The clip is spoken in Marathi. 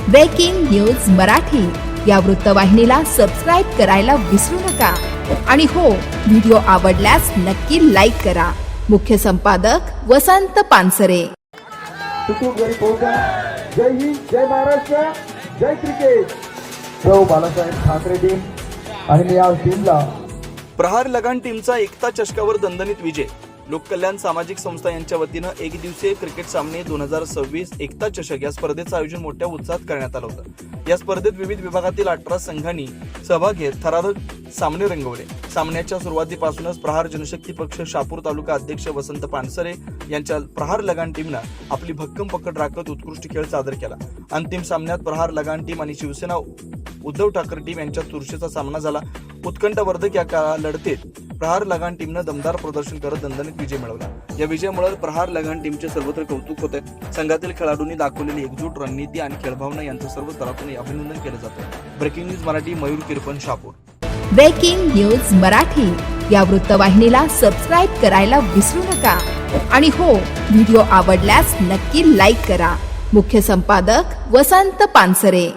ब्रेकिंग न्यूज मराठी या वृत्तवाहिनीला सबस्क्राईब करायला विसरू नका आणि हो, व्हिडिओ आवडल्यास नक्की लाईक करा. मुख्य संपादक वसंत पानसरे. घरी पोहोचा. जय हिंद, जय महाराष्ट्र, जय cricket. Pro Balasaheb Thackeray team आणि मी या टीमला प्रहार लगान टीमचा एकता चषकावर दणदणीत विजय. लोककल्याण सामाजिक संस्था यांच्या वतीनं एक दिवसीय क्रिकेट सामने 2026 एकता चषक या स्पर्धेचं आयोजन मोठ्या उत्साहात करण्यात आलं होतं. या स्पर्धेत विविध विभागातील 18 संघांनी सहभाग घेत थरारक सामने रंगवले. सामन्याच्या सुरुवातीपासूनच प्रहार जनशक्ती पक्ष शहापूर तालुका अध्यक्ष वसंत पानसरे यांच्या प्रहार लगान टीमनं आपली भक्कम पकड राखत उत्कृष्ट खेळ सादर केला. अंतिम सामन्यात प्रहार लगान टीम आणि शिवसेना उद्धव ठाकरे टीम यांच्यात चुरशीचा सामना झाला. उत्कंठावर्धक या लढतीत प्रहार लगान टीमनं दमदार प्रदर्शन करत दणदणीत विजय मिळवला. या विजयामुळे प्रहार लगान टीमचे सर्वत्र कौतुक होते. संघातील खेळाडूंनी दाखवलेली एकजूट, रणनीती आणि खेळभावना यांचं सर्व स्तरातून अभिनंदन केलं जातं. Breaking news Marathi, Mayur Kirpan, Shahapur. Breaking news Marathi या वृत्तवाहिनीला सबस्क्राईब करायला विसरू नका आणि हो, व्हिडिओ आवडल्यास नक्की लाईक करा. मुख्य संपादक वसंत पानसरे.